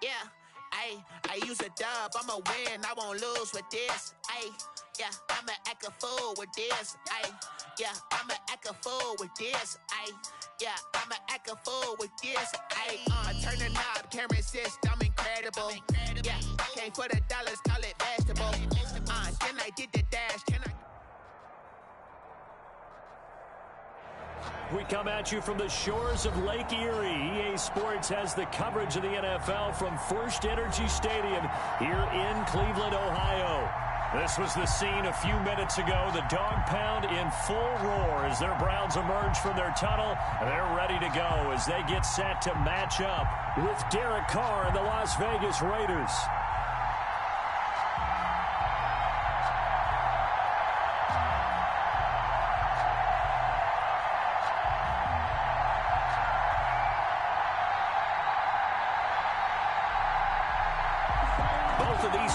Yeah, I use a dub, I'ma win, I won't lose with this. Yeah, I'ma act a fool with this. Yeah, I'ma act a fool with this. Yeah, I'ma act a fool with this. I turn the knob, can't resist, I'm incredible. Yeah, came for the dollars, call it vegetable. Then I did the dash, can I? We come at you from the shores of Lake Erie. EA Sports has the coverage of the NFL from First Energy Stadium here in Cleveland, Ohio. This was the scene a few minutes ago. The dog pound in full roar as their Browns emerge from their tunnel. And they're ready to go as they get set to match up with Derek Carr and the Las Vegas Raiders.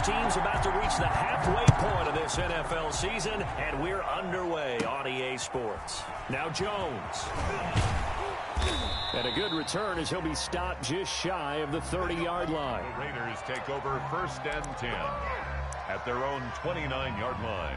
Teams about to reach the halfway point of this NFL season, and we're underway on EA Sports. Now Jones. And a good return as he'll be stopped just shy of the 30-yard line. The Raiders take over 1st and 10 at their own 29-yard line.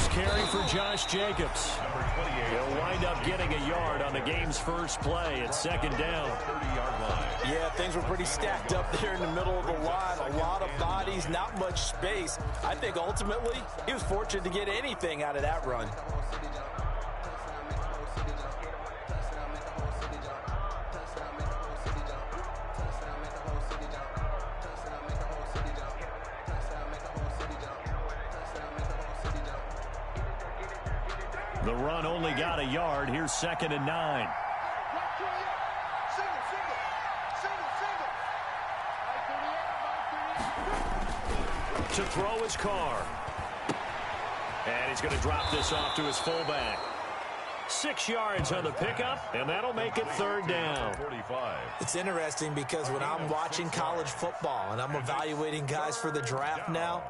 Carry for Josh Jacobs. He'll wind up getting a yard on the game's first play at 2nd down. 30-yard line. Yeah, things were pretty stacked up there in the middle of the line. A lot of bodies, not much space. I think ultimately he was fortunate to get anything out of that run. The run only got a yard. Here's 2nd and 9. To throw his Carr. And he's going to drop this off to his fullback. 6 yards on the pickup, and that'll make it 3rd down. 45. It's interesting because when I'm watching college football and I'm evaluating guys for the draft now,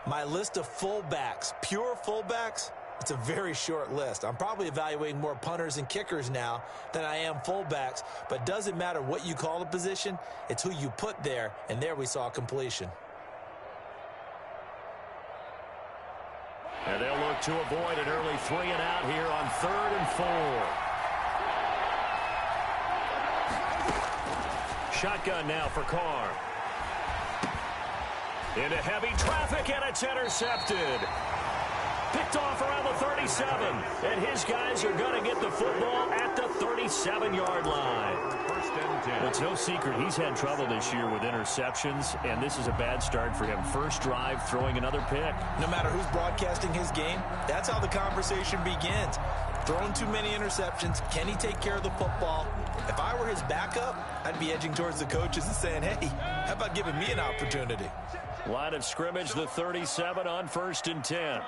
my list of fullbacks, pure fullbacks, it's a very short list. I'm probably evaluating more punters and kickers now than I am fullbacks, but it doesn't matter what you call the position, it's who you put there, and there we saw completion. And they'll look to avoid an early 3 and out here on 3rd and 4. Shotgun now for Carr. Into heavy traffic, and it's intercepted. Picked off around the 37, and his guys are going to get the football at the 37-yard line. 1st and 10. It's no secret he's had trouble this year with interceptions, and this is a bad start for him. First drive, throwing another pick. No matter who's broadcasting his game, that's how the conversation begins. Throwing too many interceptions, can he take care of the football? If I were his backup, I'd be edging towards the coaches and saying, hey, how about giving me an opportunity? Line of scrimmage, the 37 on 1st and 10.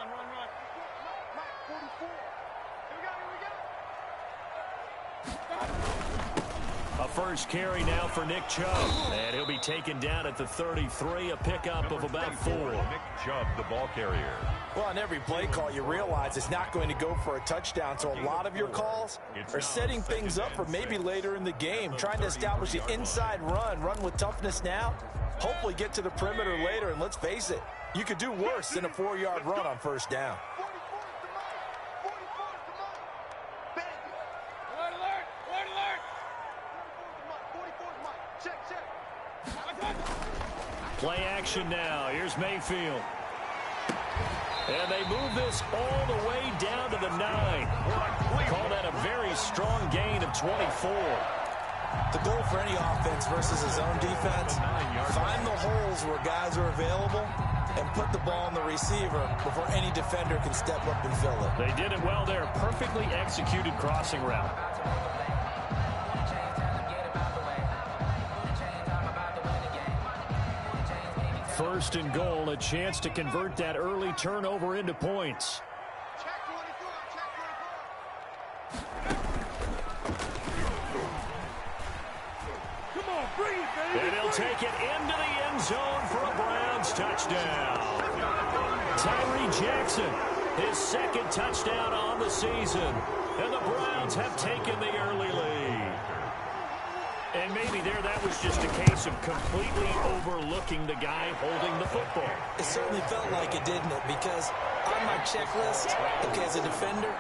A first carry now for Nick Chubb, and he'll be taken down at the 33, a pickup of about 4. Nick Chubb, the ball carrier. Well, on every play call, you realize it's not going to go for a touchdown, so a lot of your calls are setting things up for maybe later in the game, trying to establish the inside run with toughness now, hopefully get to the perimeter later, and let's face it, you could do worse than a 4-yard run on 1st down. Play action now. Here's Mayfield. And they move this all the way down to the 9. Call that a very strong gain of 24. The goal for any offense versus a zone defense, find the holes where guys are available and put the ball on the receiver before any defender can step up and fill it. They did it well there. Perfectly executed crossing route. First and goal, a chance to convert that early turnover into points. And he'll take it into the end zone for a Browns touchdown. Tyree Jackson, his second touchdown on the season. And the Browns have taken the early lead. And maybe there that was just a case of completely overlooking the guy holding the football. It certainly felt like it, didn't it? Because on my checklist, okay, as a defender,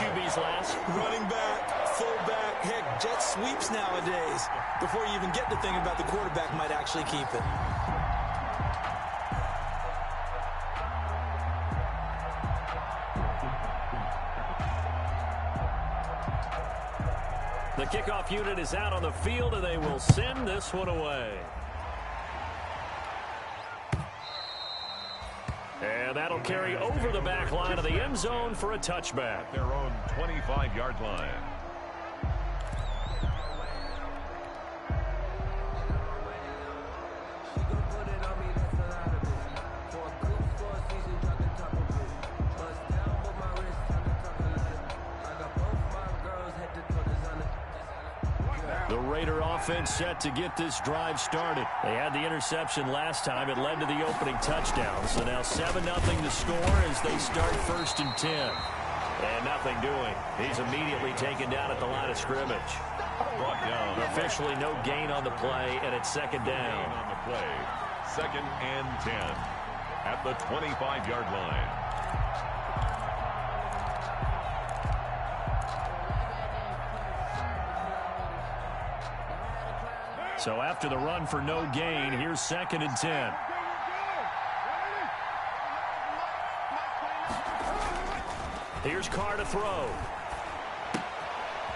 QB's last. Running back, fullback, heck, jet sweeps nowadays. Before you even get to thinking about the quarterback might actually keep it. The kickoff unit is out on the field, and they will send this one away. And that'll carry over the back line of the end zone for a touchback. Their own 25-yard line. The Raider offense set to get this drive started. They had the interception last time. It led to the opening touchdown. So now 7-0 to score as they start 1st and 10. And nothing doing. He's immediately taken down at the line of scrimmage. Brought down. Officially no gain on the play, and it's 2nd down. On the play. 2nd and 10 at the 25-yard line. So after the run for no gain, here's 2nd and 10. Here's Carr to throw.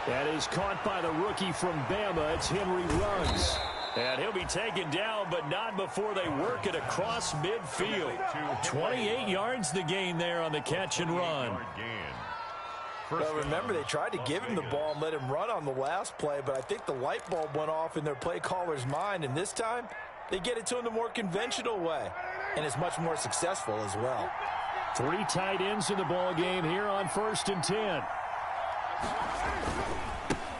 That is caught by the rookie from Bama. It's Henry Ruggs. And he'll be taken down, but not before they work it across midfield. 28 yards the gain there on the catch and run. Well, remember, they tried to give him the ball and let him run on the last play, but I think the light bulb went off in their play caller's mind, and this time they get it to him the more conventional way, and it's much more successful as well. 3 tight ends in the ball game here on 1st and 10.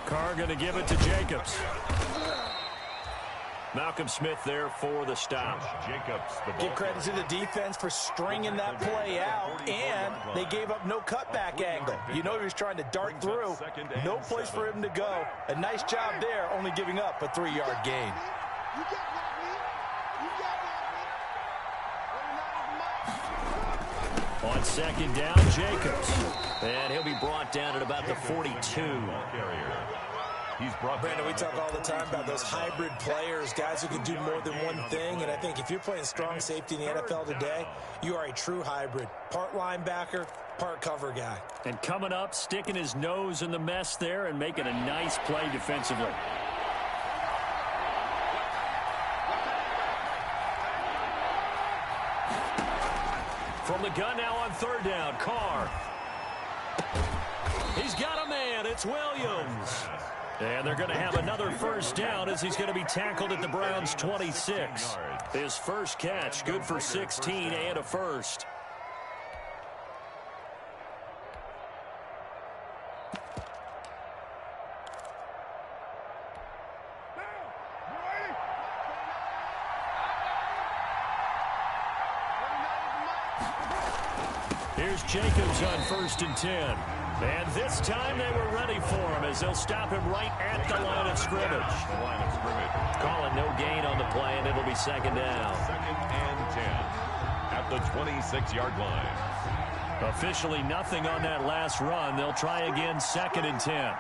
Carr going to give it to Jacobs. Malcolm Smith there for the stop. Give credit to the defense for stringing that play out, and they gave up no cutback angle. You know he was trying to dart through. No place for him to go. A nice job there, only giving up a 3-yard gain. On 2nd down, Jacobs. And he'll be brought down at about the 42. Brandon, we talk all the time about those hybrid players, guys who can do more than one thing, and I think if you're playing strong safety in the NFL today, you are a true hybrid. Part linebacker, part cover guy. And coming up, sticking his nose in the mess there and making a nice play defensively. From the gun now on 3rd down, Carr. He's got a man. It's Williams. And they're going to have another 1st down as he's going to be tackled at the Browns' 26. His first catch, good for 16 and a first. Here's Jacobs on 1st and 10. And this time they were ready for him as they'll stop him right at the line of scrimmage. Calling no gain on the play, and it'll be 2nd down. 2nd and 10 at the 26-yard line. Officially nothing on that last run. They'll try again 2nd and 10.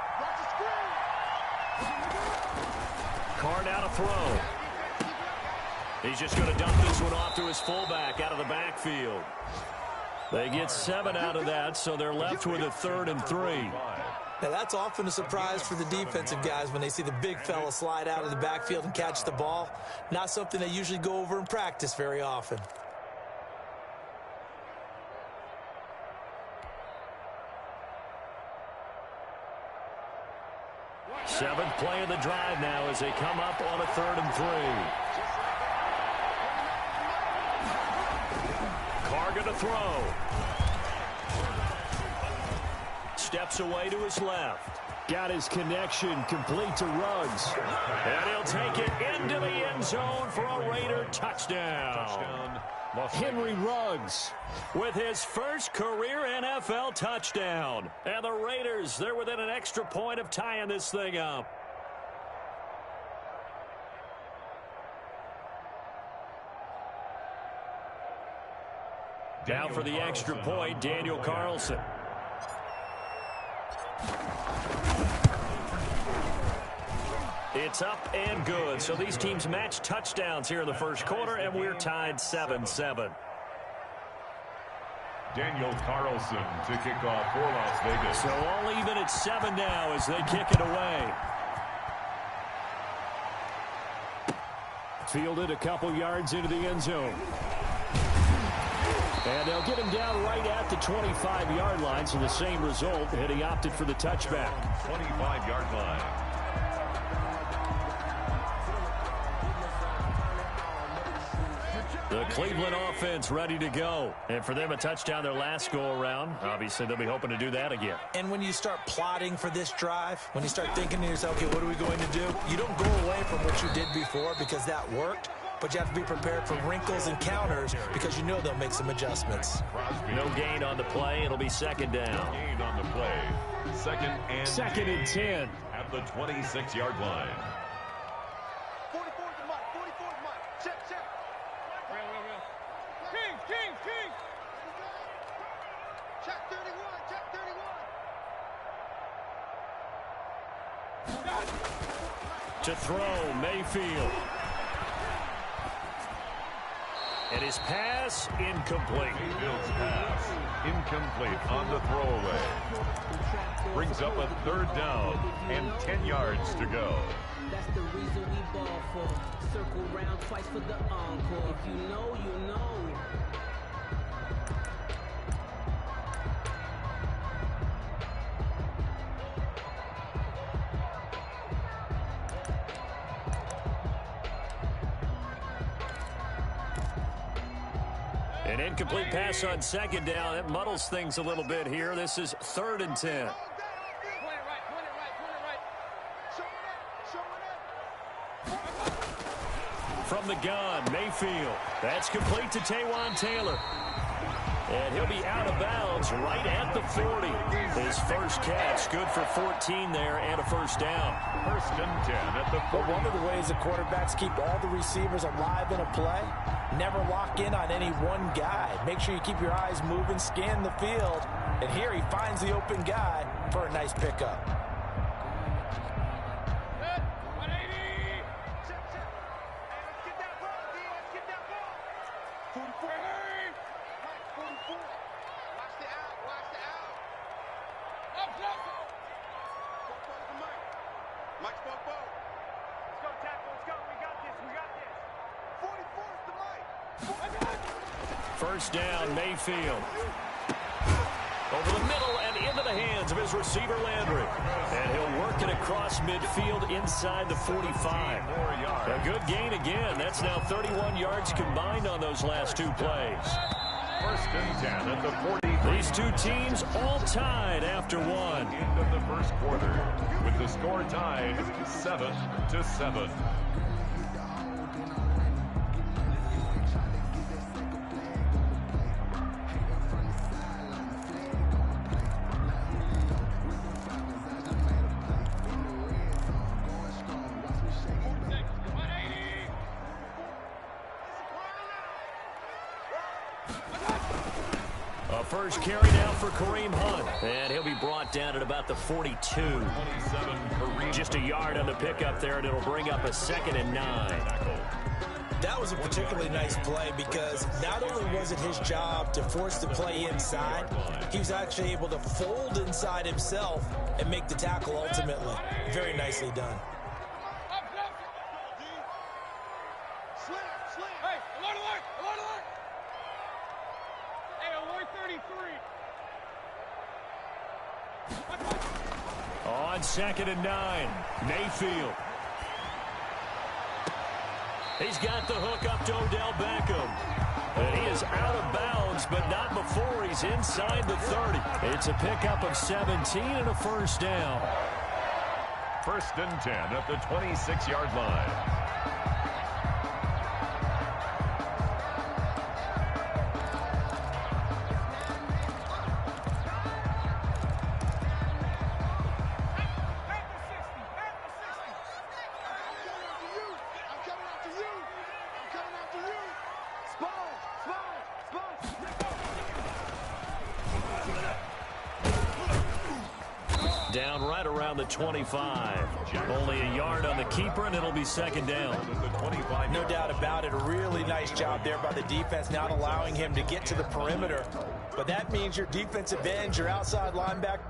Carr now to throw. He's just going to dump this one off to his fullback out of the backfield. They get 7 out of that, so they're left with a 3rd and 3. Now, that's often a surprise for the defensive guys when they see the big fella slide out of the backfield and catch the ball. Not something they usually go over in practice very often. Seventh play of the drive now as they come up on a 3rd and 3. Fargo to throw. Steps away to his left. Got his connection complete to Ruggs. And he'll take it into the end zone for a Raider touchdown. Henry Ruggs with his first career NFL touchdown. And the Raiders, they're within an extra point of tying this thing up. Now for the extra point, Daniel Carlson. It's up and good. So these teams match touchdowns here in the first quarter, and we're tied 7-7. Daniel Carlson to kick off for Las Vegas. So all even at 7 now as they kick it away. Fielded a couple yards into the end zone. And they'll get him down right at the 25-yard line, so the same result, and he opted for the touchback. 25-yard line. The Cleveland offense ready to go. And for them, a touchdown their last go-around. Obviously, they'll be hoping to do that again. And when you start plotting for this drive, when you start thinking to yourself, okay, what are we going to do? You don't go away from what you did before because that worked. But you have to be prepared for wrinkles and counters because you know they'll make some adjustments. No gain on the play. It'll be second down. No gain on the play. Second and 10. At the 26-yard line. 44 is the mark. 44 is the mark. Check. Real. King. Check 31. To throw, Mayfield. And his pass incomplete. Mayfield's pass incomplete on the throwaway. Brings up a third down and 10 yards to go. That's the reason we ball for. Circle round twice for the encore. If you know, you know. An incomplete pass on second down. That muddles things a little bit here. This is 3rd and 10. From the gun, Mayfield. That's complete to Taywan Taylor. And he'll be out of bounds right at the 40. His first catch, good for 14 there and a first down. 1st and 10 at the 40. But one of the ways the quarterbacks keep all the receivers alive in a play, never lock in on any one guy. Make sure you keep your eyes moving, scan the field. And here he finds the open guy for a nice pickup. First down, Mayfield. Over the middle and into the hands of his receiver, Landry. And he'll work it across midfield inside the 45. A good gain again. That's now 31 yards combined on those last two plays. 1st and 10 at the 40. These two teams all tied after one. End of the first quarter with the score tied 7-7. First carry now for Kareem Hunt. And he'll be brought down at about the 42. 27, Just a yard on the pickup there, and it'll bring up a 2nd and 9. That was a particularly nice play because not only was it his job to force the play inside, he was actually able to fold inside himself and make the tackle ultimately. Very nicely done. On 2nd and 9, Mayfield. He's got the hook up to Odell Beckham. And he is out of bounds, but not before he's inside the 30. It's a pickup of 17 and a first down. First and 10 at the 26-yard line. Down right around the 25. Only a yard on the keeper, and it'll be second down. No doubt about it. A really nice job there by the defense, not allowing him to get to the perimeter. But that means your defensive ends, your outside linebacker.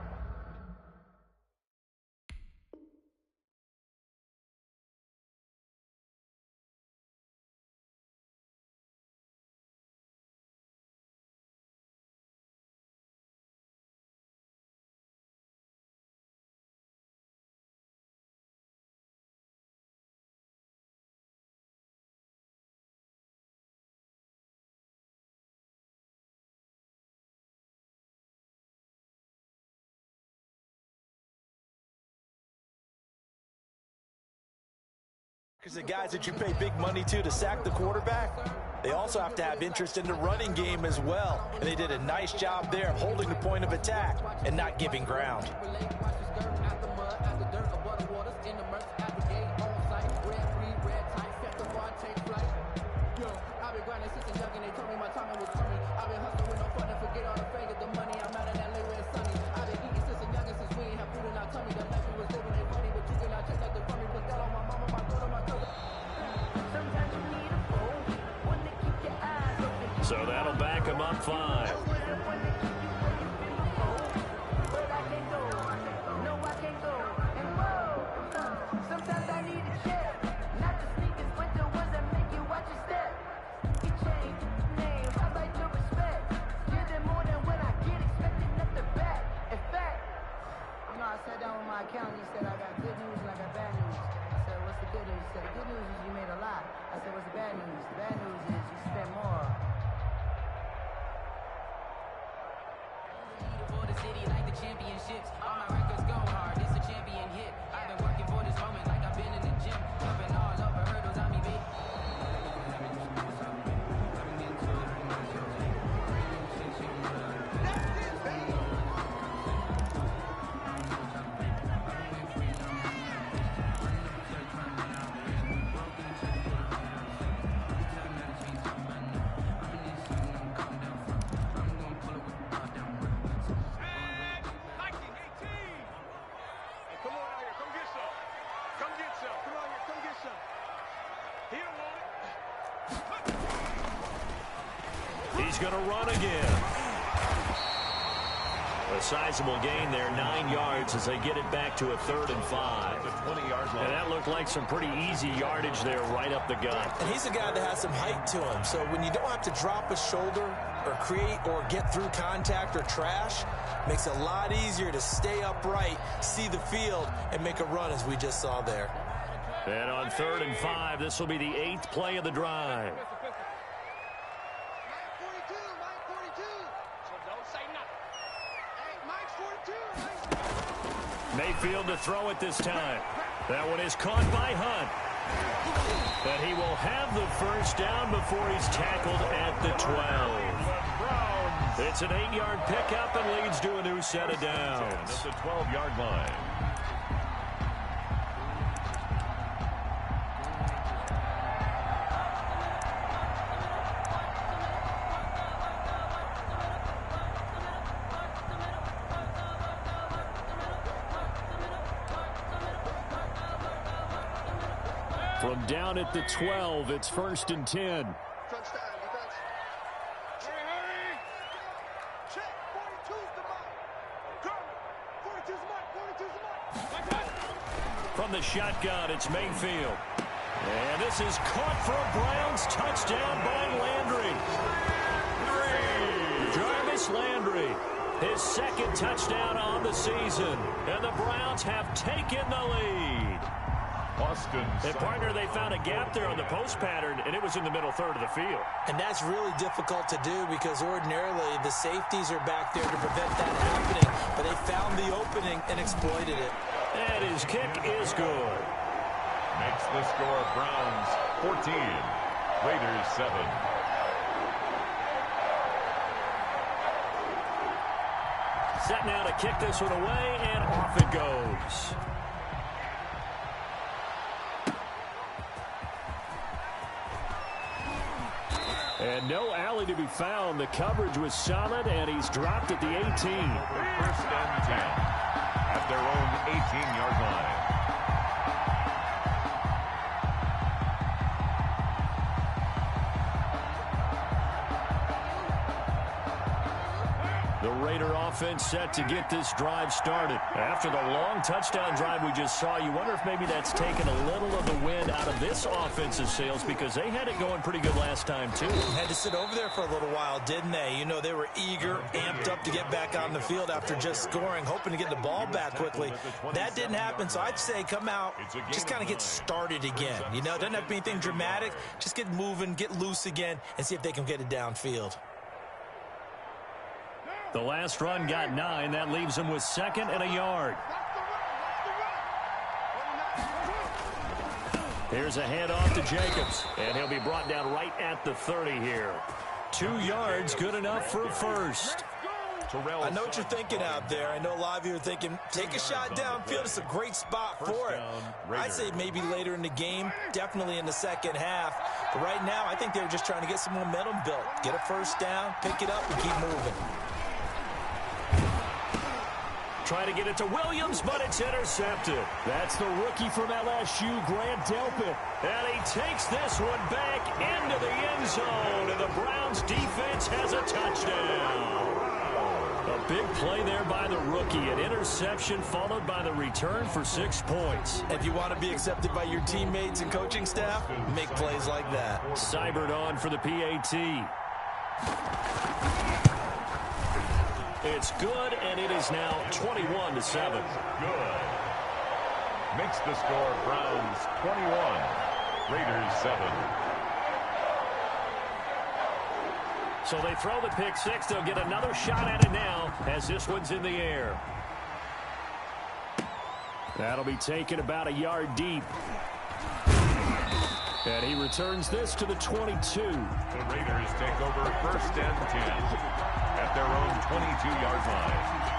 The guys that you pay big money to sack the quarterback, they also have to have interest in the running game as well. And they did a nice job there of holding the point of attack and not giving ground. So that'll back him up 5. Sometimes I need a check, not the sneakers, but the ones that make you watch your step. He changed names, I like to respect. Give them more than what I get, expecting nothing back. In fact, you know, I sat down with my accountant, he said I got good news and I got bad news. I said, what's the good news? He said, the good news is you made a lot. I said, what's the bad news? The bad news is you spent more. For the city like the championships. All my records go hard. It's a champion hit. I've been working for this moment like I've been in the gym. Jumping all over hurdles, I mean, baby. He's going to run again. A sizable gain there, 9 yards as they get it back to a 3rd and 5. And that looked like some pretty easy yardage there right up the gut. And he's a guy that has some height to him, so when you don't have to drop a shoulder or create or get through contact or trash, makes it a lot easier to stay upright, see the field, and make a run as we just saw there. And on 3rd and 5, this will be the 8th play of the drive. Mayfield to throw it this time. That one is caught by Hunt. But he will have the first down before he's tackled at the 12. It's an 8-yard pickup and leads to a new set of downs. At the 12-yard line. From down at the 12, it's 1st and 10. From the shotgun, it's Mayfield. And this is caught for a Browns touchdown by Landry. Jarvis Landry, his 2nd touchdown on the season. And the Browns have taken the lead. And partner, they found a gap there on the post pattern, and it was in the middle third of the field. And that's really difficult to do because ordinarily the safeties are back there to prevent that happening. But they found the opening and exploited it. And his kick is good. Makes the score Browns 14, Raiders 7. Set now to kick this one away, and off it goes. And no alley to be found. The coverage was solid, and he's dropped at the 18. First and 10 at their own 18-yard line. The Raider offense set to get this drive started. After the long touchdown drive we just saw, you wonder if maybe that's taken a little of the wind out of this offensive sails because they had it going pretty good last time, too. Had to sit over there for a little while, didn't they? You know, they were eager, amped up to get back on the field after just scoring, hoping to get the ball back quickly. That didn't happen, so I'd say come out, just kind of get started again. You know, doesn't have to be anything dramatic. Just get moving, get loose again, and see if they can get it downfield. The last run got 9. That leaves him with 2nd and a yard. Here's a handoff to Jacobs, and he'll be brought down right at the 30 here. 2 yards, good enough for a first. I know what you're thinking out there. I know a lot of you are thinking, take a shot downfield. It's a great spot for it. I'd say maybe later in the game, definitely in the second half. But right now, I think they were just trying to get some momentum built. Get a first down, pick it up, and keep moving. Try to get it to Williams, but it's intercepted. That's the rookie from LSU, Grant Delpit. And he takes this one back into the end zone, and the Browns defense has a touchdown. A big play there by the rookie. An interception followed by the return for 6 points. If you want to be accepted by your teammates and coaching staff, make plays like that. Seibert on for the PAT. It's good, and it is now 21-7. Good. Makes the score Browns 21, Raiders 7. So they throw the pick six. They'll get another shot at it now as this one's in the air. That'll be taken about a yard deep. And he returns this to the 22. The Raiders take over 1st and 10 at their own 22-yard line.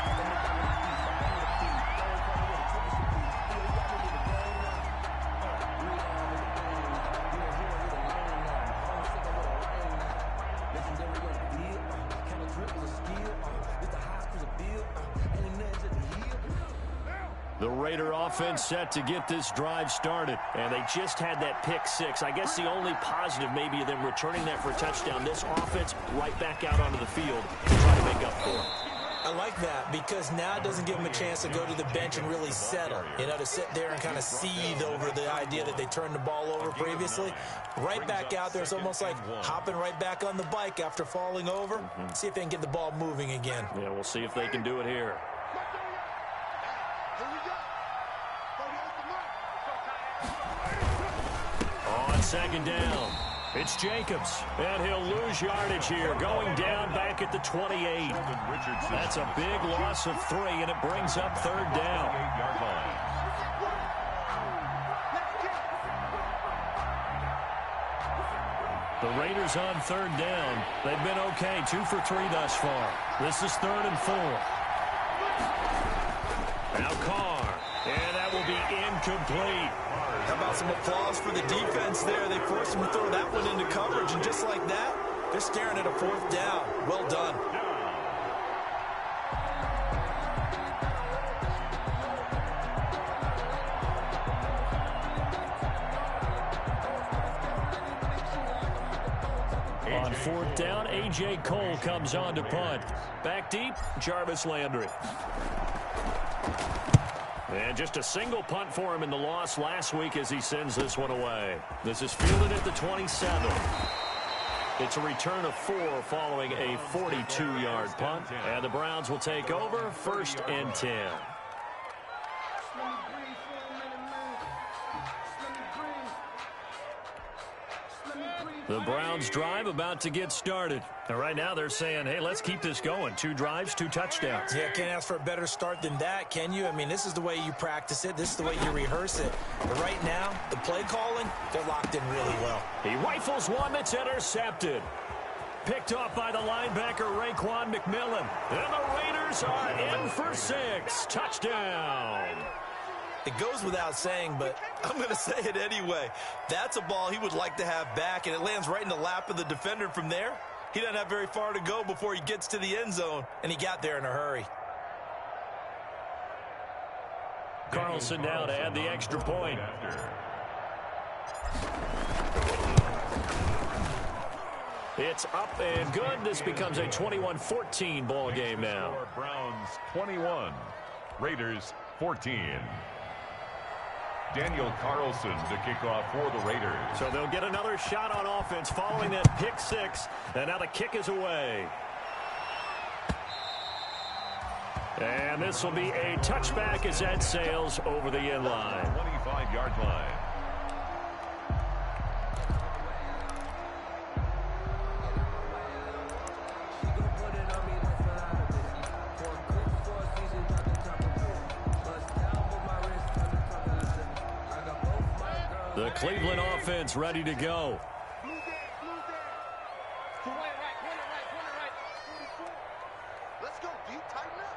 The Raider offense set to get this drive started, and they just had that pick six. I guess the only positive maybe of them returning that for a touchdown. This offense right back out onto the field to try to make up for it. I like that because now it doesn't give them a chance to go to the bench and really settle, you know, to sit there and kind of seethe over the idea that they turned the ball over previously. Right back out there, it's almost like hopping right back on the bike after falling over. See if they can get the ball moving again. Yeah, we'll see if they can do it here. On second down, it's Jacobs, and he'll lose yardage here, going down back at the 28. That's a big loss of 3, and it brings up third down. The Raiders on third down. They've been okay, 2 for 3 thus far. This is 3rd and 4. Now Carr, and that will be incomplete. How about some applause for the defense there? They forced him to throw that one into coverage, and just like that, they're staring at a 4th down. Well done. On 4th down, A.J. Cole comes on to punt. Back deep, Jarvis Landry. And just a single punt for him in the loss last week as he sends this one away. This is fielded at the 27. It's a return of 4 following a 42-yard punt. And the Browns will take over 1st and 10. The Browns drive about to get started. And right now they're saying, hey, let's keep this going. 2 drives, 2 touchdowns. Yeah, can't ask for a better start than that, can you? I mean, this is the way you practice it. This is the way you rehearse it. But right now, the play calling, they're locked in really well. He rifles one that's intercepted. Picked off by the linebacker, Raekwon McMillan. And the Raiders are in for 6. Touchdown. It goes without saying, but I'm going to say it anyway. That's a ball he would like to have back, and it lands right in the lap of the defender from there. He doesn't have very far to go before he gets to the end zone, and he got there in a hurry. Carlson now to add the extra point. It's up and good. This becomes a 21-14 ball game now. Browns 21, Raiders 14. Daniel Carlson to kick off for the Raiders. So they'll get another shot on offense following that pick 6. And now the kick is away. And this will be a touchback as that sails over the end line. 25-yard line. The Cleveland offense ready to go. Let's go, D. Tighten up.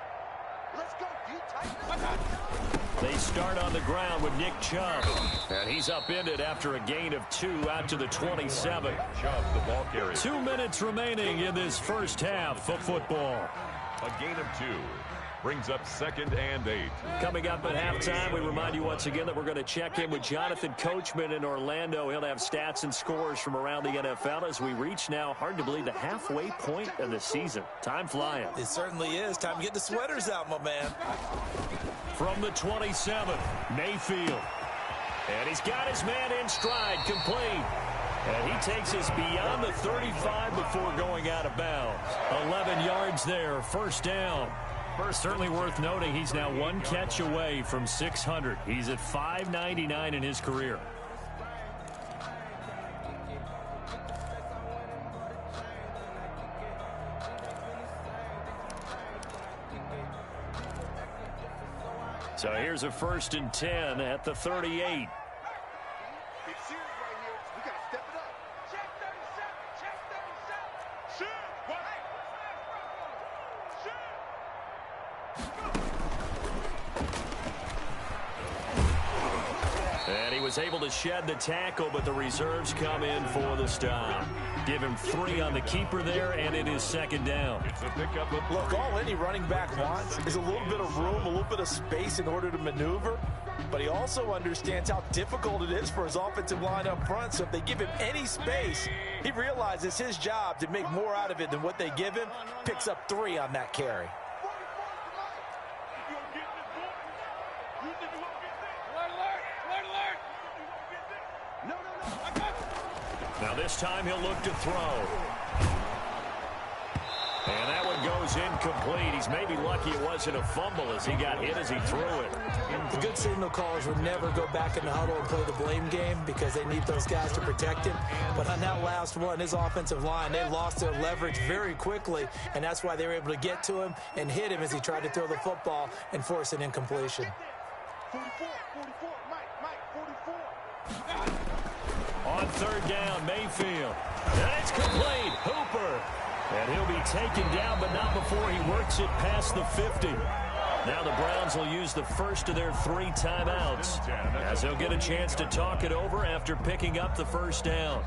Let's go, D. Tighten up. They start on the ground with Nick Chubb. And he's upended after a gain of 2 out to the 27. Chubb, the ball carrier. 2 minutes remaining in this first half of football. A gain of 2. Brings up 2nd and 8. Coming up at halftime, we remind you once again that we're going to check in with Jonathan Coachman in Orlando. He'll have stats and scores from around the NFL as we reach now, hard to believe, the halfway point of the season. Time flying. It certainly is. Time to get the sweaters out, my man. From the 27th, Mayfield. And he's got his man in stride, complete. And he takes us beyond the 35 before going out of bounds. 11 yards there, first down. First, certainly worth noting, he's now 1 catch away from 600. He's at 599 in his career. So here's a 1st and 10 at the 38. It's serious right here. We got to step it up. Check 37. Check 37. Shoot. What? Shoot. And he was able to shed the tackle, but the reserves come in for the stop. Give him 3 on the keeper there, and it is 2nd down. It's a pickup of... Look, all any running back wants is a little bit of room, a little bit of space in order to maneuver. But he also understands how difficult it is for his offensive line up front. So if they give him any space, he realizes his job to make more out of it than what they give him. Picks up 3 on that carry. Now this time he'll look to throw. And that one goes incomplete. He's maybe lucky it wasn't a fumble as he got hit as he threw it. The good signal callers would never go back in the huddle and play the blame game because they need those guys to protect him. But on that last one, his offensive line, they lost their leverage very quickly, and that's why they were able to get to him and hit him as he tried to throw the football and force an incompletion. 44, Mike, 44. On 3rd down, Mayfield. And it's complete. Hooper. And he'll be taken down, but not before he works it past the 50. Now the Browns will use the first of their 3 timeouts as they'll get a chance to talk it over after picking up the first down.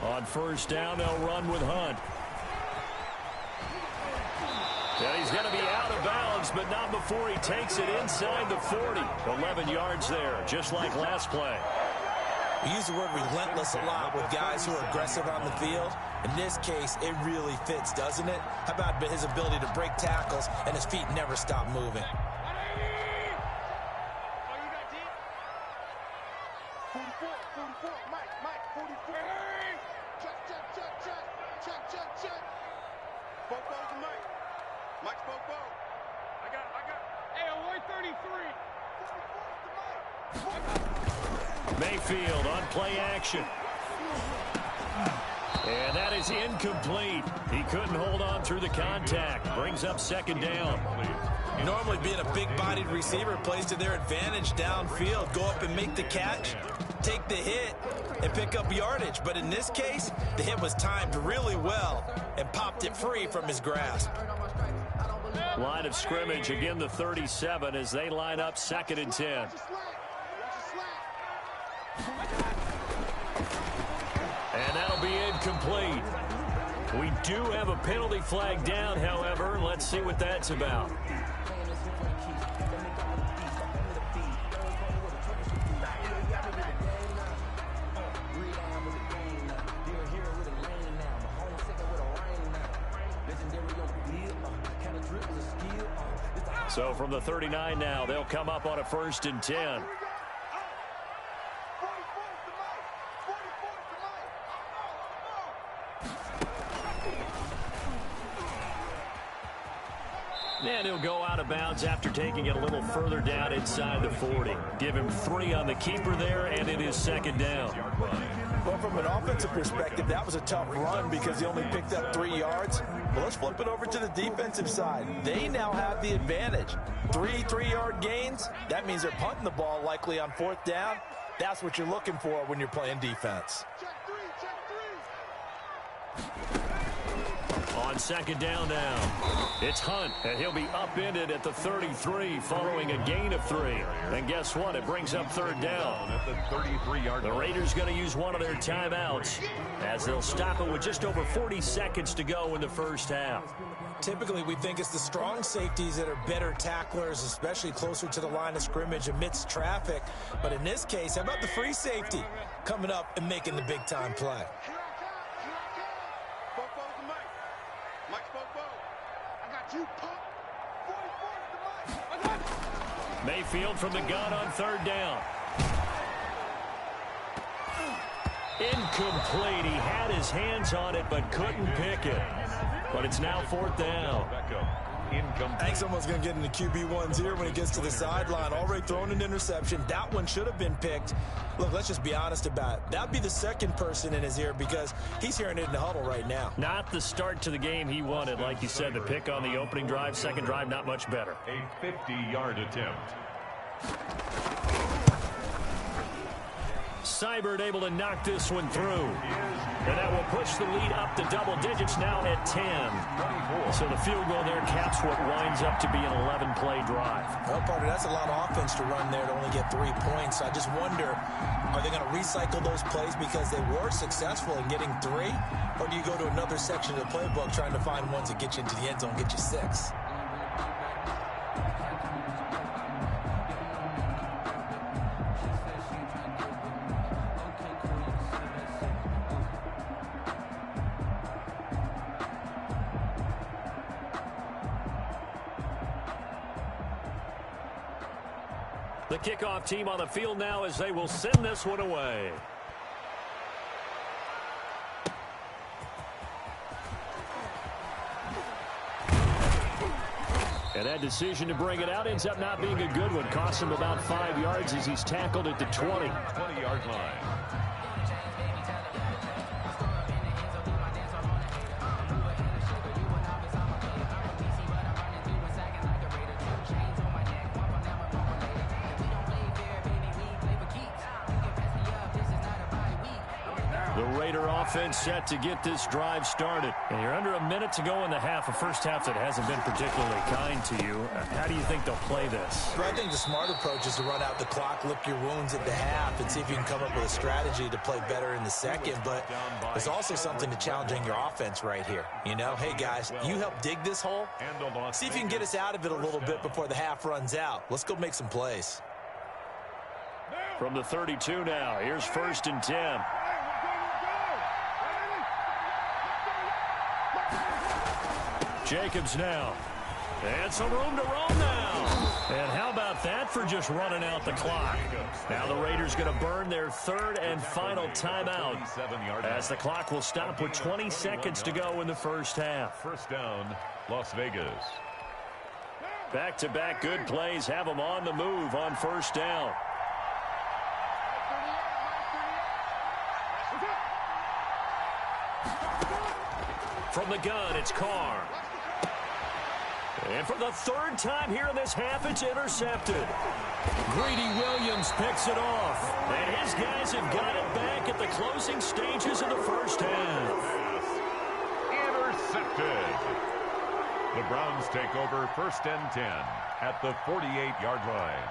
On 1st down, they'll run with Hunt. And he's going to be out of bounds, but not before he takes it inside the 40. 11 yards there, just like last play. We use the word relentless a lot with guys who are aggressive on the field. In this case, it really fits, doesn't it? How about his ability to break tackles and his feet never stop moving? 44, Mike, 44. Check. Bobo's the Mike. Mike's Bobo. I got. Hey, alert 33. Mayfield on play action. And that is incomplete. He couldn't hold on through the contact. Brings up second down. Normally being a big-bodied receiver plays to their advantage downfield. Go up and make the catch, take the hit, and pick up yardage. But in this case, the hit was timed really well and popped it free from his grasp. Line of scrimmage, again the 37 as they line up 2nd and 10. And that'll be incomplete. We do have a penalty flag down, however. Let's see what that's about. So from the 39 now, they'll come up on a 1st and 10. And he'll go out of bounds after taking it a little further down inside the 40. Give him 3 on the keeper there, and it is 2nd down. Well, from an offensive perspective, that was a tough run because he only picked up 3 yards. Well, let's flip it over to the defensive side. They now have the advantage. 3 3-yard gains. That means they're punting the ball likely on 4th down. That's what you're looking for when you're playing defense. On 2nd down now, it's Hunt, and he'll be upended at the 33 following a gain of 3. And guess what? It brings up 3rd down. At the 33-yard The Raiders going to use one of their timeouts as they'll stop it with just over 40 seconds to go in the first half. Typically, we think it's the strong safeties that are better tacklers, especially closer to the line of scrimmage amidst traffic. But in this case, how about the free safety coming up and making the big-time play? Mayfield from the gun on 3rd down. Incomplete. He had his hands on it but couldn't pick it. But it's now 4th down. I think someone's going to get in the QB1's here when he gets to the sideline. Already thrown an interception. That one should have been picked. Look, let's just be honest about it. That would be the second person in his ear because he's hearing it in the huddle right now. Not the start to the game he wanted. Like you said, the pick on the opening drive, second drive, not much better. A 50-yard attempt. Seibert able to knock this one through. And that will push the lead up to double digits now at 10. So the field goal there caps what winds up to be an 11-play drive. Well, partner, that's a lot of offense to run there to only get 3 points. I just wonder, are they going to recycle those plays because they were successful in getting 3? Or do you go to another section of the playbook trying to find ones that get you into the end zone, get you 6? The kickoff team on the field now as they will send this one away. And that decision to bring it out ends up not being a good one. Costs him about 5 yards as he's tackled at the 20. 20-yard line. The Raider offense set to get this drive started. And you're under a minute to go in the half, a first half that hasn't been particularly kind to you. How do you think they'll play this? Well, I think the smart approach is to run out the clock, lick your wounds at the half, and see if you can come up with a strategy to play better in the second. But there's also something to challenging your offense right here. You know, hey, guys, you help dig this hole. See if you can get us out of it a little bit before the half runs out. Let's go make some plays. From the 32 now, here's 1st and 10. Jacobs now. And some room to roam now. And how about that for just running out the clock? Now the Raiders going to burn their third and final timeout as the clock will stop with 20 seconds to go in the first half. First down, Las Vegas. Back-to-back good plays have them on the move on first down. From the gun, it's Carr. And for the third time here in this half, it's intercepted. Greedy Williams picks it off. And his guys have got it back at the closing stages of the first half. Intercepted. The Browns take over first and 10 at the 48-yard line.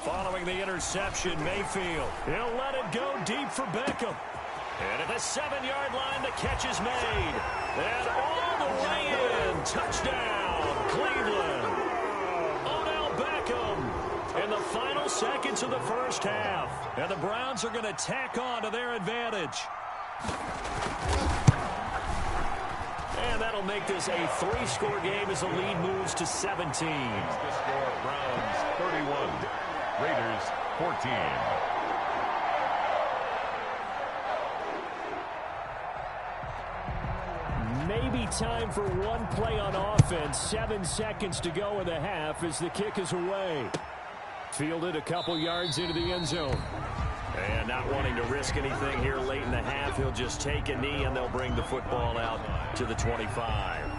Following the interception, Mayfield. He'll let it go deep for Beckham. And at the 7-yard line, the catch is made. And all the way in. Touchdown, Cleveland. Odell Beckham in the final seconds of the first half. And the Browns are going to tack on to their advantage. And that'll make this a 3-score game as the lead moves to 17. The score, Browns 31, Raiders 14. Maybe time for one play on offense. 7 seconds to go in the half as the kick is away. Fielded a couple yards into the end zone. And not wanting to risk anything here late in the half, he'll just take a knee and they'll bring the football out to the 25.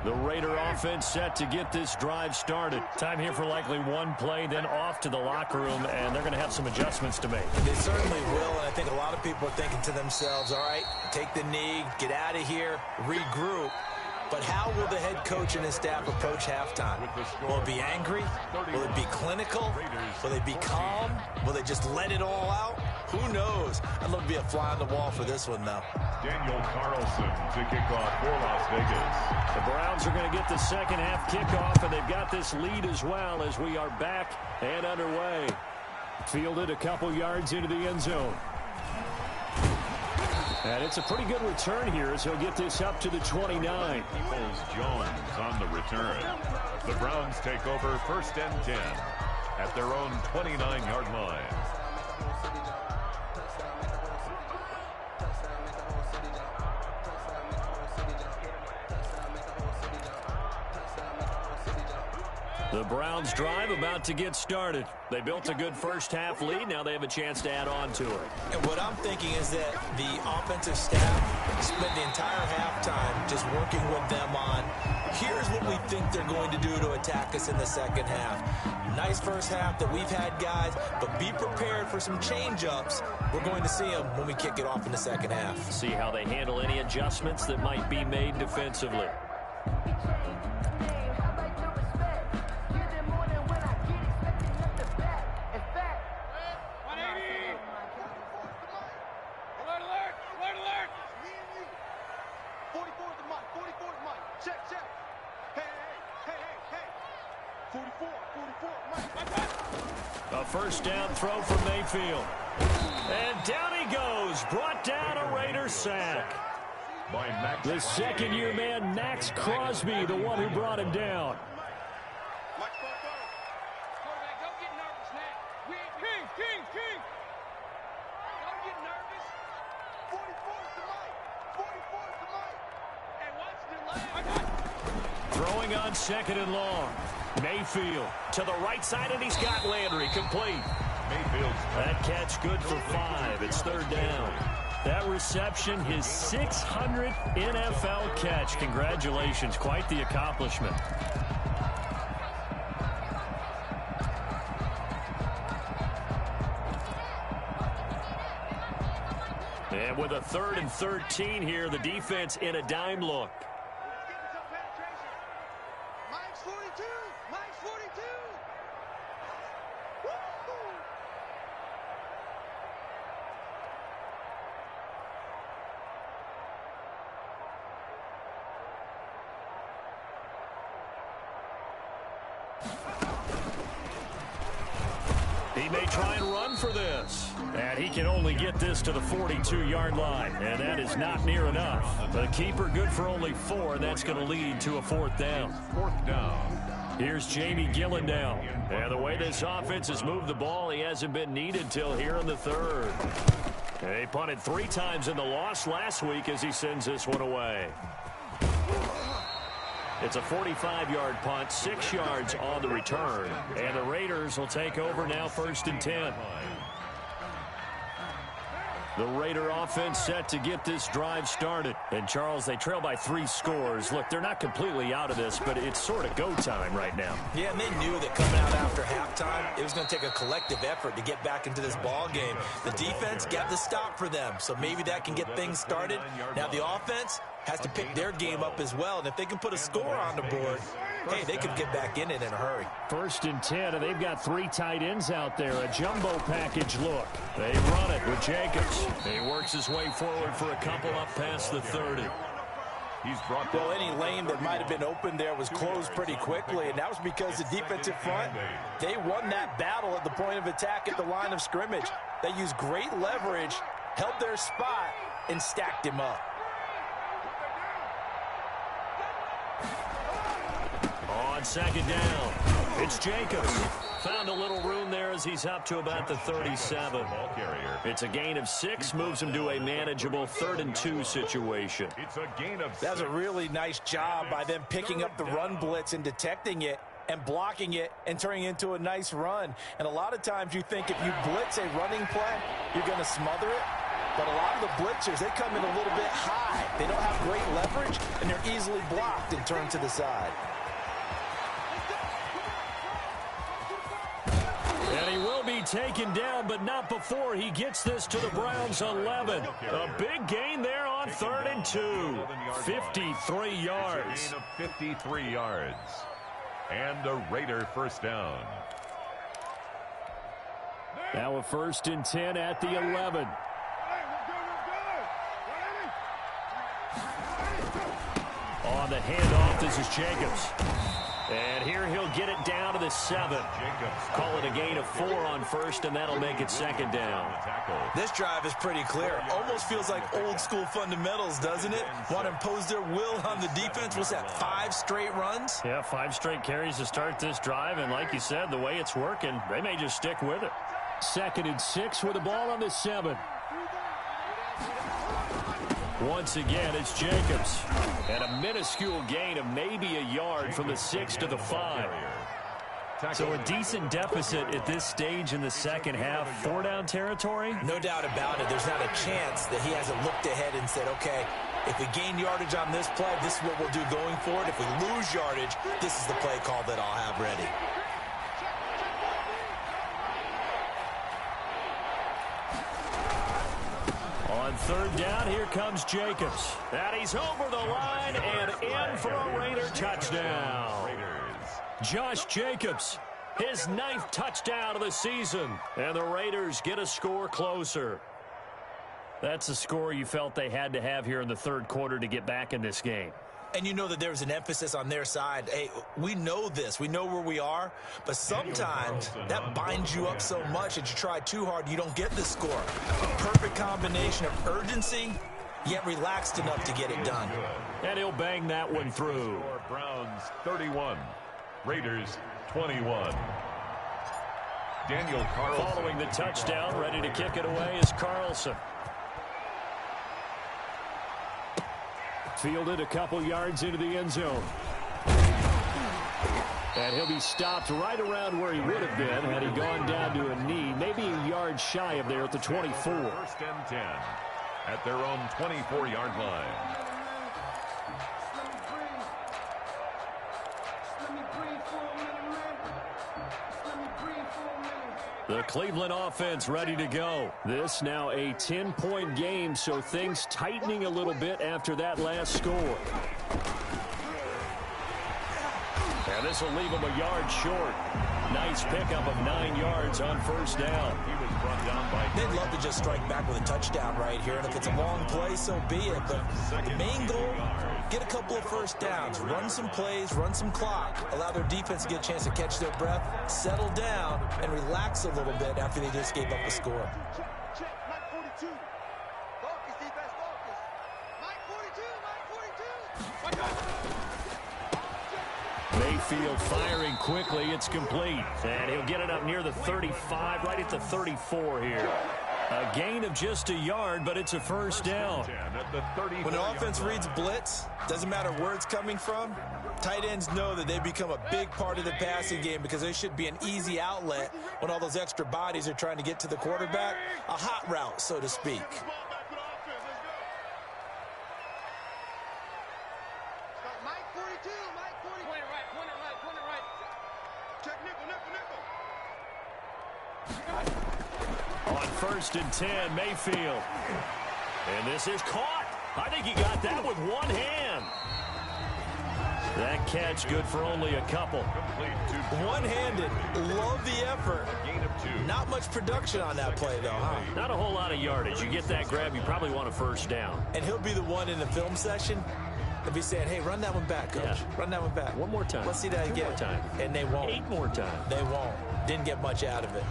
The Raider offense set to get this drive started. Time here for likely one play, then off to the locker room, and they're going to have some adjustments to make. They certainly will, and I think a lot of people are thinking to themselves, all right, take the knee, get out of here, regroup. But how will the head coach and his staff approach halftime? Will it be angry? Will it be clinical? Will they be calm? Will they just let it all out? Who knows? I'd love to be a fly on the wall for this one, though. Daniel Carlson to kick off for Las Vegas. The Browns are going to get the second half kickoff, and they've got this lead as well as we are back and underway. Fielded a couple yards into the end zone. And it's a pretty good return here as he'll get this up to the 29. Jones on the return. The Browns take over first and 10 at their own 29-yard line. The Browns drive about to get started. They built a good first half lead. Now they have a chance to add on to it. And what I'm thinking is that the offensive staff spent the entire halftime just working with them on, here's what we think they're going to do to attack us in the second half. Nice first half that we've had, guys, but be prepared for some change-ups. We're going to see them when we kick it off in the second half. See how they handle any adjustments that might be made defensively. A first down throw from Mayfield. And down he goes. Brought down a Raider sack. By Max. The second-year man, Max Crosby, the one who brought him down. Throwing on second and long. Mayfield to the right side, and he's got Landry complete. That catch good for 5. It's third down. That reception, his 600th NFL catch. Congratulations. Quite the accomplishment. And with a 3rd and 13 here, the defense in a dime look. Mike's 42. Mike's 42. Woo! may try and run for this. And he can only get this to the 42-yard line, and that is not near enough. The keeper good for only 4, and that's going to lead to a 4th down. 4th down. Here's Jamie Gillen now. And the way this offense has moved the ball, he hasn't been needed till here in the 3rd. They punted 3 times in the loss last week as he sends this one away. It's a 45-yard punt, 6 yards on the return. And the Raiders will take over now 1st and 10. The Raider offense set to get this drive started. And, Charles, they trail by 3 scores. Look, they're not completely out of this, but it's sort of go time right now. Yeah, and they knew that coming out after halftime, it was going to take a collective effort to get back into this ball game. The defense got the stop for them, so maybe that can get things started. Now the offense has to pick their game up as well, and if they can put a score on the board, hey, they could get back in it in a hurry. 1st and 10, and they've got 3 tight ends out there. A jumbo package look. They run it with Jacobs. He works his way forward for a couple up past the 30. He's brought well, any lane that might have been open there was closed pretty quickly, and that was because the defensive front, they won that battle at the point of attack at the line of scrimmage. They used great leverage, held their spot, and stacked him up. On 2nd down, it's Jacobs. Found a little room there as he's up to about the 37. It's a gain of 6, moves him to a manageable 3rd and 2 situation. It's a gain of 6. That's a really nice job by them picking up the run blitz and detecting it and blocking it and turning it into a nice run. And a lot of times you think if you blitz a running play, you're going to smother it. But a lot of the blitzers, they come in a little bit high. They don't have great leverage, and they're easily blocked and turned to the side. And he will be taken down, but not before he gets this to the Browns' 11. A big gain there on 3rd and 2. 53 yards. Gain of 53 yards. And a Raider 1st down. Now a 1st and 10 at the 11. On the handoff, this is Jacobs. And here he'll get it down to the 7. Call it a gain of 4 on 1st, and that'll make it 2nd down. This drive is pretty clear. Almost feels like old school fundamentals, doesn't it? Want to impose their will on the defense. What's that, 5 straight runs? Yeah, 5 straight carries to start this drive, and like you said, the way it's working, they may just stick with it. 2nd and 6 with the ball on the 7. Once again, it's Jacobs. And a minuscule gain of maybe a yard from the 6 to the 5. So a decent deficit at this stage in the second half. 4-down territory? No doubt about it. There's not a chance that he hasn't looked ahead and said, okay, if we gain yardage on this play, this is what we'll do going forward. If we lose yardage, this is the play call that I'll have ready. On 3rd down, here comes Jacobs. And he's over the line and in for a Raider touchdown. Josh Jacobs, his 9th touchdown of the season. And the Raiders get a score closer. That's a score you felt they had to have here in the 3rd quarter to get back in this game. And you know that there's an emphasis on their side. Hey, we know this. We know where we are. But sometimes that binds you up so much that you try too hard, you don't get the score. A perfect combination of urgency, yet relaxed enough to get it done. And he'll bang that one through. Browns 31, Raiders 21. Daniel Carlson. Following the touchdown, ready to kick it away is Carlson. Fielded a couple yards into the end zone. And he'll be stopped right around where he would have been had he gone down to a knee, maybe a yard shy of there at the 24. 1st and 10 at their own 24-yard line. The Cleveland offense ready to go. This now a 10-point game, so things tightening a little bit after that last score. And And this will leave him a yard short. Nice pickup of 9 yards on first down. He was brought down by... They'd love to just strike back with a touchdown right here, and if it's a long play, so be it. But the main goal, get a couple of first downs, run some plays, run some clock, allow their defense to get a chance to catch their breath, settle down, and relax a little bit after they just gave up a score. Check, Mike 42. Focus, defense, focus. Mike 42, Mike 42. Mayfield firing quickly. It's complete. And he'll get it up near the 35, right at the 34 here. A gain of just a yard, but it's a first down. When the offense reads blitz, doesn't matter where it's coming from, tight ends know that they become a big part of the passing game because they should be an easy outlet when all those extra bodies are trying to get to the quarterback. A hot route, so to speak. Mike 42, Mike 40. Point it right, point it right, point it right. Check nickel, nickel, nickel. On first and 10, Mayfield. And this is caught. I think he got that with one hand. That catch good for only a couple. One-handed. Love the effort. Not much production on that play, though, huh? Not a whole lot of yardage. You get that grab, you probably want a first down. And he'll be the one in the film session to be saying, hey, run that one back, coach. Yeah. Run that one back. One more time. Let's see that again. One more time. And they won't. 8 more times. They won't. Didn't get much out of it.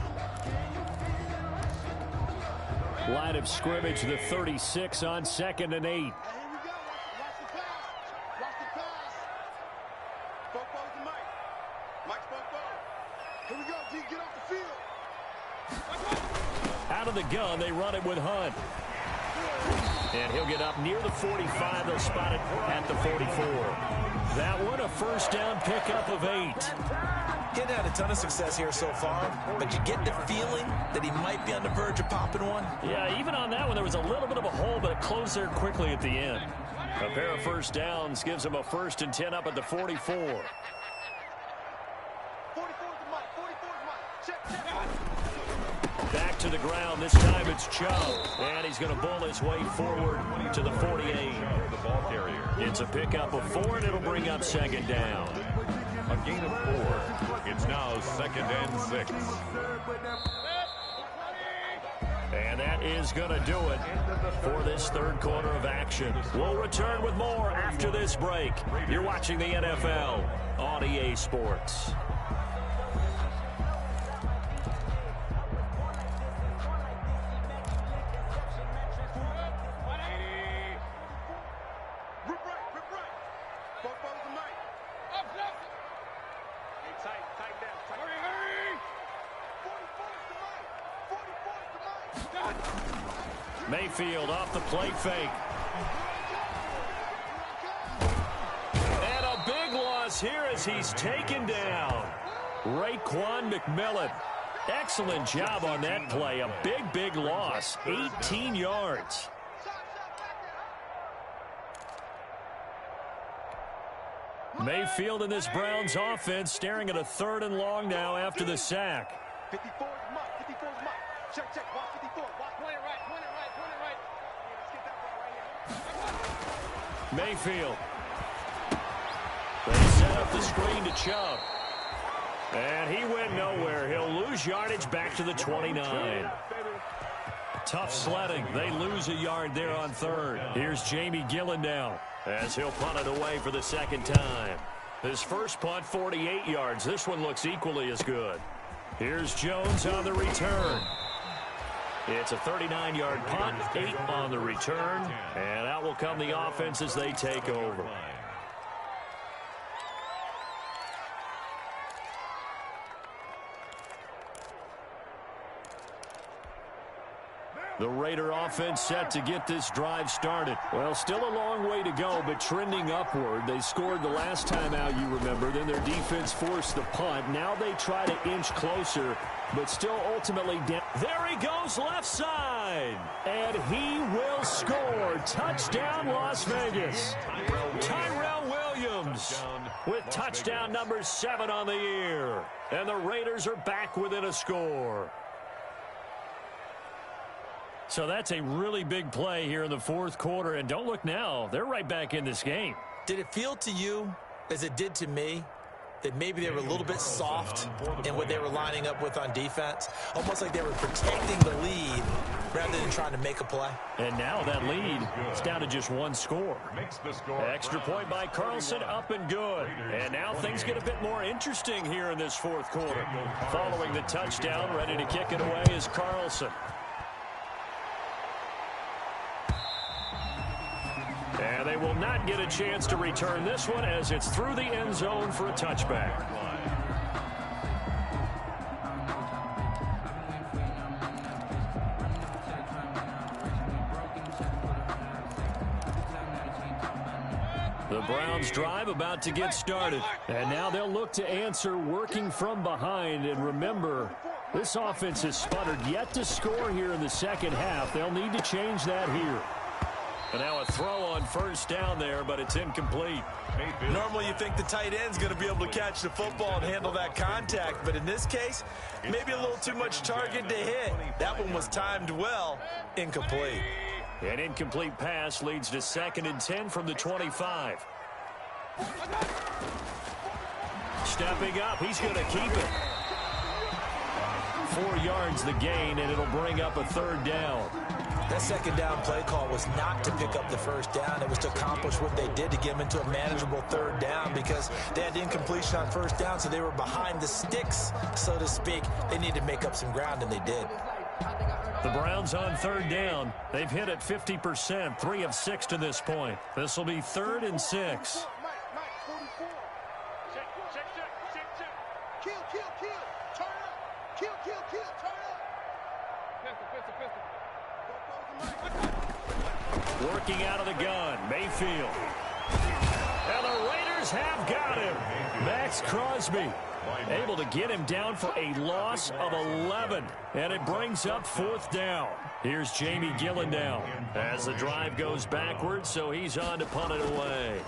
Line of scrimmage, the 36 on 2nd and 8. Here we go. Watch the pass. Watch the pass. Porchboys to Mike. Mike's Porchboys. Here we go. D, get off the field. Out of the gun, they run it with Hunt. And he'll get up near the 45. They'll spot it at the 44. That one, a first down pickup of 8. Getting had a ton of success here so far, but you get the feeling that he might be on the verge of popping one. Yeah, even on that one, there was a little bit of a hole, but it closed there quickly at the end. A pair of first downs gives him a first and 10 up at the 44. 44 to Mike. 44 to Mike. Check, check. Back to the ground. This time it's Chubb. And he's going to bull his way forward to the 48. The ball carrier. It's a pickup of 4, and it'll bring up 2nd down. A gain of 4. It's now 2nd and 6. And that is going to do it for this third quarter of action. We'll return with more after this break. You're watching the NFL on EA Sports. Mayfield off the play fake. And a big loss here as he's taken down. Raekwon McMillan. Excellent job on that play. A big, big loss. 18 yards. Mayfield in this Browns offense staring at a 3rd and long now after the sack. 54 is Mike. 54 is Mike. Check, check. Watch 54. Watch. Point it right. Point it right. Point it right. Let's get that ball right here. Mayfield. They set up the screen to Chubb. And he went nowhere. He'll lose yardage back to the 29. Tough sledding. They lose a yard there on 3rd. Here's Jamie Gillen now as he'll punt it away for the 2nd time. His first punt, 48 yards. This one looks equally as good. Here's Jones on the return. It's a 39-yard punt, 8 on the return, and out will come the offense as they take over. The Raider offense set to get this drive started. Well, still a long way to go, but trending upward. They scored the last time out, you remember. Then their defense forced the punt. Now they try to inch closer, but still ultimately down. There he goes, left side. And he will score. Touchdown, Las Vegas. Tyrell Williams with touchdown number 7 on the year. And the Raiders are back within a score. So that's a really big play here in the 4th quarter. And don't look now. They're right back in this game. Did it feel to you, as it did to me, that maybe they were a little bit soft in what they were lining up with on defense, almost like they were protecting the lead rather than trying to make a play. And now that lead is down to just one score. Extra point by Carlson, up and good. And now things get a bit more interesting here in this fourth quarter. Following the touchdown, ready to kick it away is Carlson. And they will not get a chance to return this one as it's through the end zone for a touchback. The Browns drive about to get started. And now they'll look to answer working from behind. And remember, this offense has sputtered yet to score here in the second half. They'll need to change that here. And now a throw on first down there, but it's incomplete. Normally you think the tight end's going to be able to catch the football and handle that contact, but in this case, maybe a little too much target to hit. That one was timed well. Incomplete. An incomplete pass leads to 2nd and 10 from the 25. Stepping up, he's going to keep it. 4 yards the gain, and it'll bring up a 3rd down. That second down play call was not to pick up the first down. It was to accomplish what they did to get them into a manageable 3rd down because they had incompletion on first down, so they were behind the sticks, so to speak. They needed to make up some ground, and they did. The Browns on 3rd down. They've hit it 50%, 3 of 6 to this point. This will be 3rd and 6. Working out of the gun, Mayfield. And the Raiders have got him. Max Crosby able to get him down for a loss of 11. And it brings up 4th down. Here's Jamie Gillen down as the drive goes backwards, so he's on to punt it away.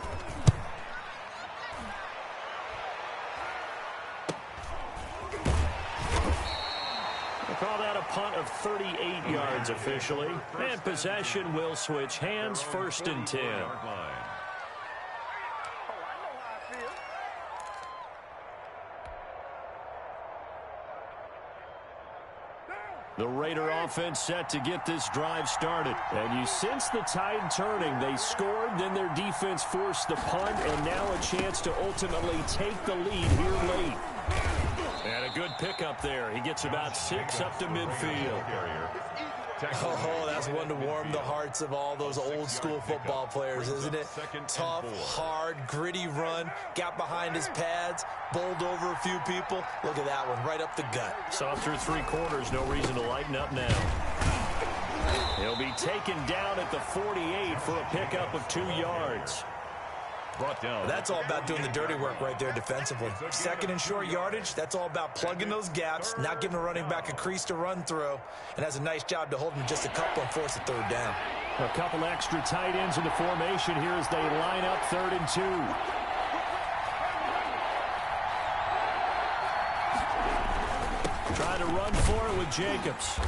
Call that a punt of 38 yards officially. And possession will switch hands, 1st and 10. The Raider offense set to get this drive started. And you sense the tide turning. They scored, then their defense forced the punt, and now a chance to ultimately take the lead here late. And a good pickup there. He gets about 6 up to midfield. Oh, that's one to warm the hearts of all those old school football players, isn't it? Tough, hard, gritty run. Got behind his pads, bowled over a few people. Look at that one, right up the gut. Saw through 3 quarters, no reason to lighten up now. He'll be taken down at the 48 for a pickup of 2 yards. Brought down. That's all about doing the dirty work right there defensively. 2nd and short yardage, that's all about plugging those gaps, not giving a running back a crease to run through, and has a nice job to hold him just a couple and force a 3rd down. A couple extra tight ends in the formation here as they line up 3rd and 2. Trying to run for it with Jacobs.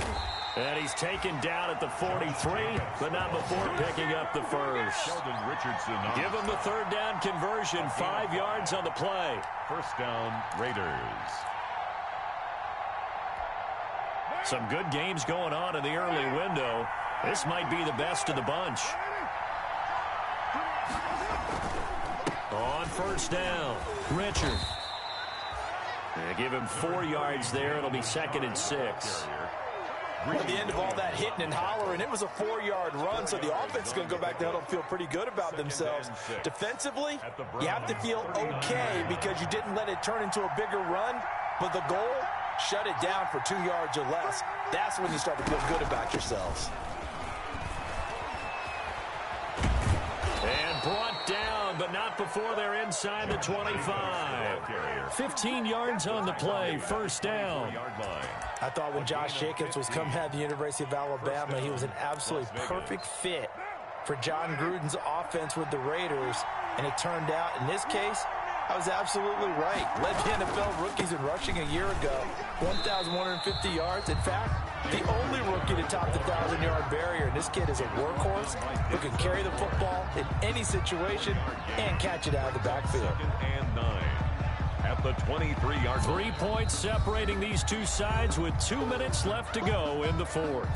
And he's taken down at the 43, but not before picking up the first. Give him the 3rd down conversion, 5 yards on the play. 1st down, Raiders. Some good games going on in the early window. This might be the best of the bunch. On 1st down, Richard. They give him 4 yards there. It'll be 2nd and 6. At the end of all that hitting and hollering, it was a 4-yard run, so the offense is going to go back there and feel pretty good about themselves. Defensively, you have to feel okay because you didn't let it turn into a bigger run, but the goal, shut it down for 2 yards or less. That's when you start to feel good about yourselves. And brought down, but not before they're inside the 25. 15 yards on the play, 1st down. I thought when Josh Jacobs was coming out of the University of Alabama, he was an absolutely perfect fit for John Gruden's offense with the Raiders. And it turned out, in this case, I was absolutely right. Led the NFL rookies in rushing a year ago, 1,150 yards. In fact, the only rookie to top the 1,000-yard barrier. And this kid is a workhorse who can carry the football in any situation and catch it out of the backfield. 2nd and 9. at the 23-yard line. 3 points separating these two sides with 2 minutes left to go in the fourth.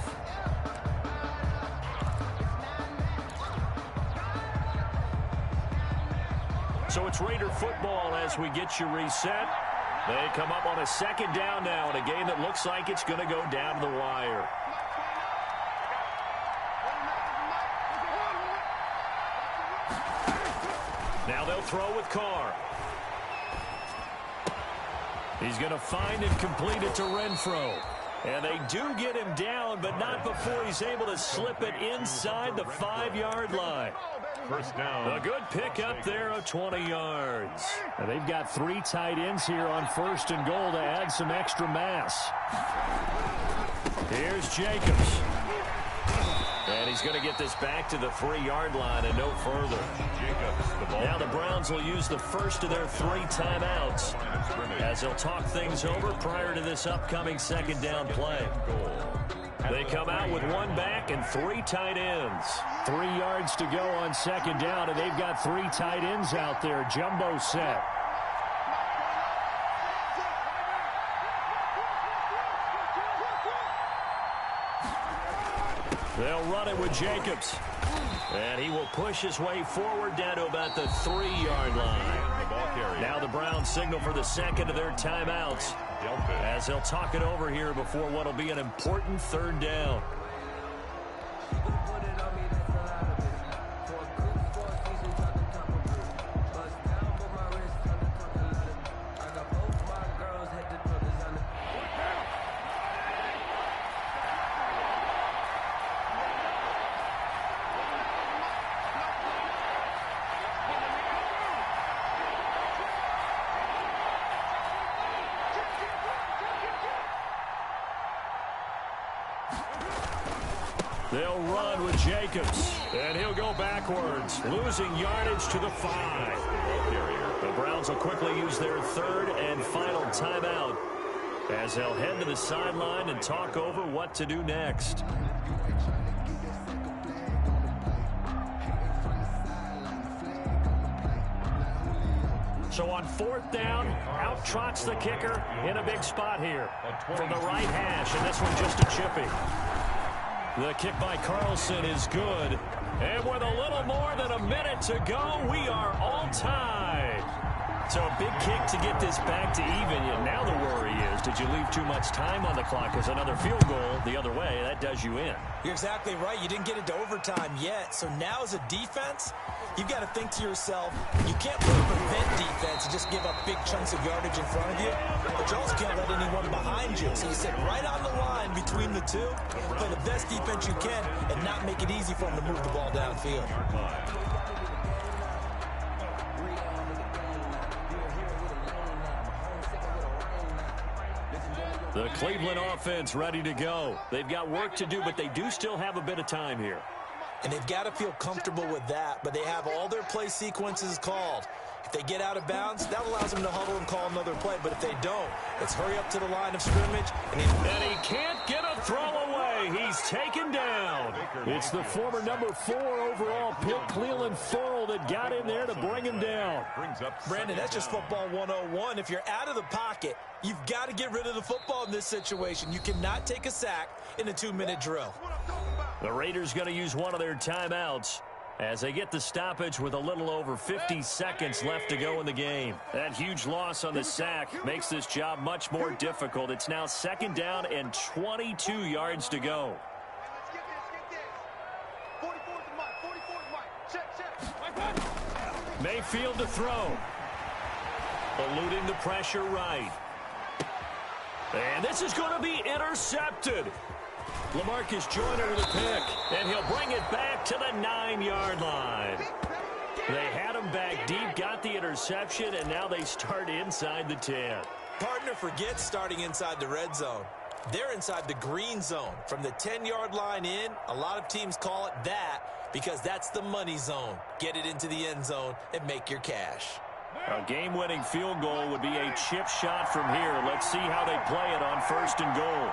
So it's Raider football as we get you reset. They come up on a second down now in a game that looks like it's going to go down to the wire. Now they'll throw with Carr. He's going to find and complete it to Renfro. And they do get him down, but not before he's able to slip it inside the 5-yard line. First down. A good pickup there of 20 yards. And they've got 3 tight ends here on first and goal to add some extra mass. Here's Jacobs. And he's going to get this back to the 3-yard line and no further. Jacobs, the ball. Now the Browns will use the first of their 3 timeouts as they'll talk things over prior to this upcoming second down play. They come out with 1 back and 3 tight ends. 3 yards to go on second down, and they've got 3 tight ends out there. Jumbo set. They'll run it with Jacobs. And he will push his way forward down to about the 3-yard line. Now the Browns signal for the second of their timeouts as they'll talk it over here before what will be an important third down. They'll run with Jacobs, and he'll go backwards, losing yardage to the 5. The Browns will quickly use their 3rd and final timeout as they'll head to the sideline and talk over what to do next. So on 4th down, out trots the kicker in a big spot here from the right hash, and this one just a chippy. The kick by Carlson is good. And with a little more than a minute to go, we are all tied. So a big kick to get this back to even. And now the worry is, did you leave too much time on the clock? Because another field goal the other way, that does you in. You're exactly right. You didn't get into overtime yet. So now as a defense, you've got to think to yourself, you can't play prevent defense and just give up big chunks of yardage in front of you, but you also can't let anyone behind you. So you sit right on the line between the two, play the best defense you can, and not make it easy for them to move the ball downfield. The Cleveland offense ready to go. They've got work to do, but they do still have a bit of time here. And they've got to feel comfortable with that, but they have all their play sequences called. If they get out of bounds, that allows them to huddle and call another play. But if they don't, it's hurry up to the line of scrimmage. And he can't get a throw away. He's taken down. It's the former number 4 overall pick, Cleveland Farrell, that got in there to bring him down. Brandon, that's just football 101. If you're out of the pocket, you've got to get rid of the football in this situation. You cannot take a sack in a 2-minute drill. The Raiders going to use one of their timeouts as they get the stoppage with a little over 50 seconds left to go in the game. That huge loss on the sack makes this job much more difficult. It's now 2nd down and 22 yards to go. Mayfield to throw. Eluding the pressure right. And this is going to be intercepted. LaMarcus Joyner with a pick, and he'll bring it back to the 9-yard line. They had him back deep, got the interception, and now they start inside the 10. Partner forgets starting inside the red zone. They're inside the green zone. From the 10-yard line in, a lot of teams call it that because that's the money zone. Get it into the end zone and make your cash. A game-winning field goal would be a chip shot from here. Let's see how they play it on 1st and goal.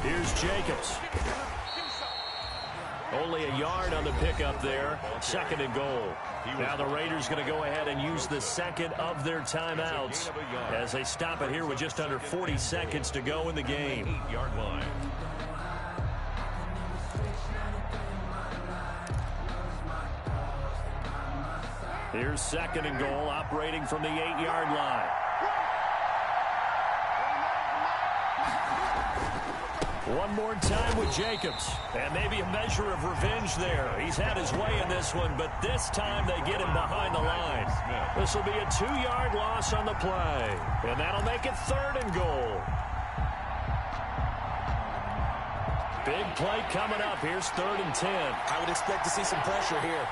Here's Jacobs. Only a yard on the pickup there. 2nd and goal. Now the Raiders going to go ahead and use the second of their timeouts as they stop it here with just under 40 seconds to go in the game. 8-yard line. Here's 2nd and goal, operating from the 8-yard line. One more time with Jacobs. And maybe a measure of revenge there. He's had his way in this one, but this time they get him behind the line. This will be a 2-yard loss on the play. And that'll make it 3rd and goal. Big play coming up. Here's 3rd and 10. I would expect to see some pressure here.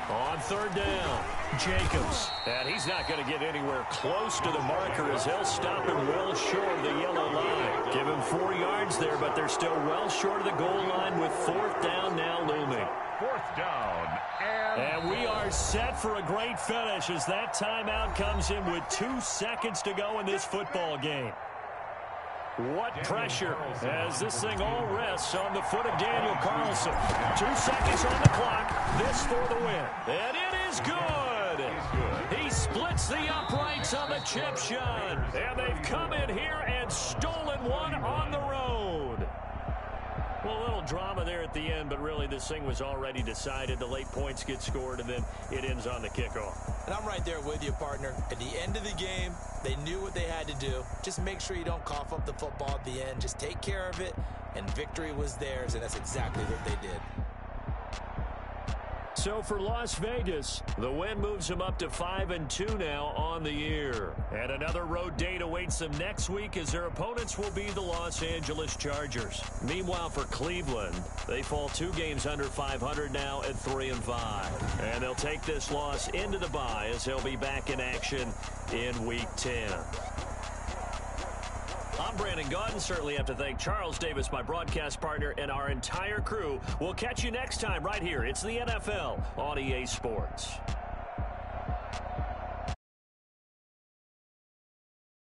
On 3rd down, Jacobs. And he's not going to get anywhere close to the marker as they'll stop him well short of the yellow line. Give him 4 yards there, but they're still well short of the goal line with 4th down now looming. 4th down. And we are set for a great finish as that timeout comes in with 2 seconds to go in this football game. What pressure as this thing all rests on the foot of Daniel Carlson. 2 seconds on the clock. This for the win. And it is good. He splits the uprights on the chip shot. And they've come in here and stolen one on the road. Well, a little drama there at the end, but really this thing was already decided. The late points get scored, and then it ends on the kickoff. And I'm right there with you, partner. At the end of the game, they knew what they had to do. Just make sure you don't cough up the football at the end. Just take care of it, and victory was theirs, and that's exactly what they did. So for Las Vegas, the win moves them up to 5-2 now on the year. And another road date awaits them next week as their opponents will be the Los Angeles Chargers. Meanwhile, for Cleveland, they fall 2 games under 500 now at 3-5. And they'll take this loss into the bye as they'll be back in action in Week 10. I'm Brandon Gaudin. Certainly have to thank Charles Davis, my broadcast partner, and our entire crew. We'll catch you next time right here. It's the NFL on EA Sports.